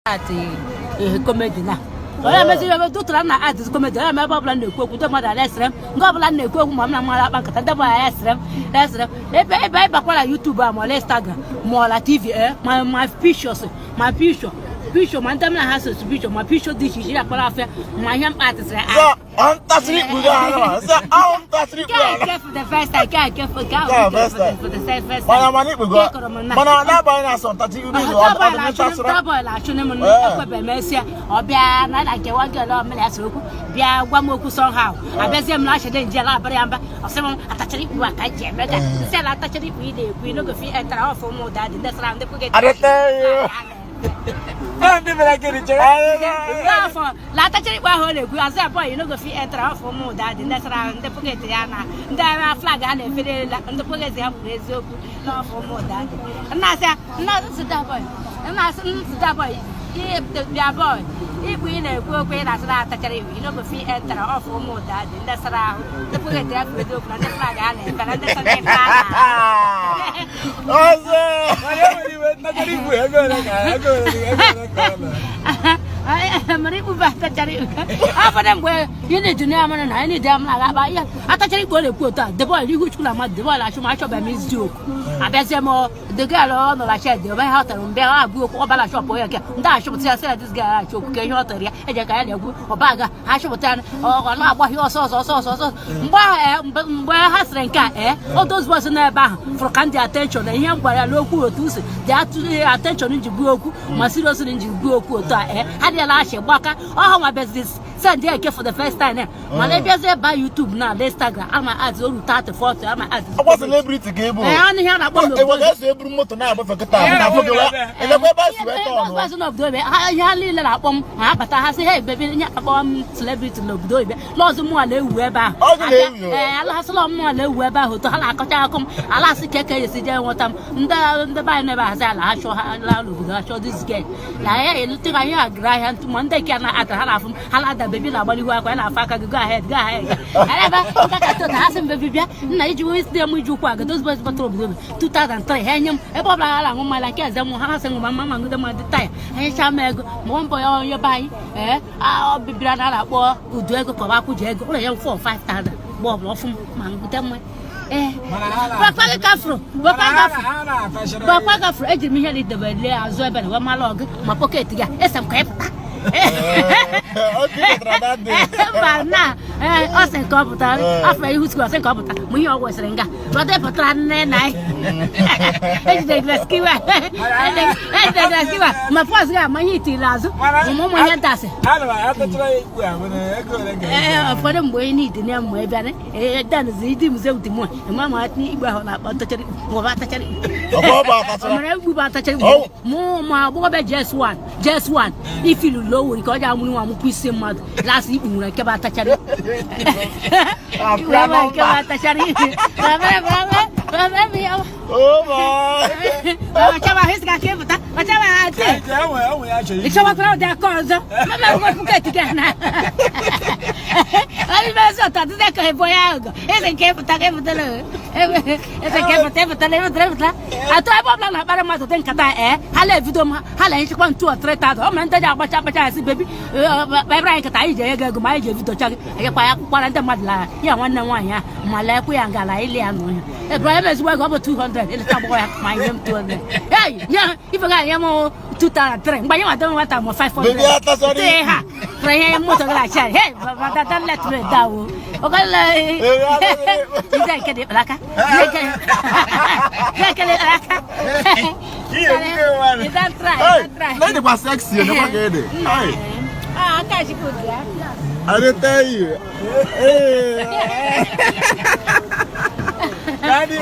comedy now. I must have to run at this comedy. I'm about to cook with the mother less them. Goblin, the cook, Mamma, that's them. That's them. They pay back while I YouTube or Instagram, more like TV, my pictures, my picture. Picture, my damn has a picture, my picture dish is here for my young artist. I'm touching it with I'm touching it for the first I can't get for the first. Money we got. Mana na buy na some touching you double actually Messi or Bia like a one girl last week. Bia one more somehow. I bet them last day in Jella Briamba or someone attaching it what I can. Sell attaching it with we look a fee at all for more than that's around the pocket. I tell you. I'm never like it. Lata cheri wa hole ku asa boy you no go fit enter for more that that's around the pocket yana ndara flag ha na fere the pocket ya bu ezoku no for more that na say no sit that boy na sit that boy if the boy if we na ku ku na lata cheri you no go fit enter for more that that's around the pocket ya bu ezoku na the flag ha na fere the something Maribu bahasa cari apa dem gue ini dunia mana nah ini dia mana apa ya atau cari boleh kuota debol di hujan lama debol lah cuma coba misjuk abis mau degal ono lah cek dia bahasa terus bela gue kok bala shop ya ke ndak shop saya this guy shop ke yo teri aja kayak dia gue obaga shop tan ono apa yo so mbah hasrenka all those was na ba for kan the attention na ihe ngwara lokwu otu si the attention nji gue okwu ma serious nji gue okwu otu had la shebaka oh my business send there for the first time Malaysia say by YouTube now Instagram I'm ads all 30 40 I'm ads what celebrity game ani here na bono e was say bru moto na abo feketa na foge wa e le gbe ba si we to no no do be ya li le la pom ha bata ha say hey baby nya pom celebrity no do be lozo mu ala ewu ebe a ala haslo mu ala ewu ebe a ho to hala akacha akom ala si keke yesi je wotam nda ba ne ba ha la ha sho la lu do sho this guy la e luti ga ya gra ya ntu monday kana ata hala fum hala da baby na bali wa kwa na afaka go ahead ala ba ka to ta sem baby bia na iji we dey mu ju kwa ga those boys patrol 2003 henyam e bo bla ala ngoma la ke zamu ha se ngoma mama ngude ma de tai he cha mego mo mbo yo bai a bibira na la po udu ego ko ba ku je ego o le 4-5,000 bo bo fum ma ngude mo Papa Gafro, I did me here the way as well, but my log, my pocket, yes, I'm crap. Now, us and computer, after you who's got a computer, we always ring up. But they put on night. My first guy, my heat, Lazo, my does it. For them, we need the name way better. Then the dim out the moon, and Mamma need well about touching more, my boy, just one. If you low, because I want to push him last evening when I came out to Chari. Oh boy. His guy came with that. Whatever I did. It's all about that cause. I'm going to get together. I was not that guy for Yago. It's a care for the it's a care for the I told Bob about a matter to think about I left you them. I let you 2 or 3 times. Oh, man, I see baby. Brian Katai, go my to check. I got 100 madla. Yeah, 1 year. My lap, we are Gala. A driver is worth over 200. It's a boy, my name 200. Hey, yeah, if I am 2003, but I don't want I'm 500. Hey, motor like hey, but that let me down. Okay, you can't get it, Laka. That's right. Lady was sexy, you never get it. I can't good, I didn't tell you. Daddy,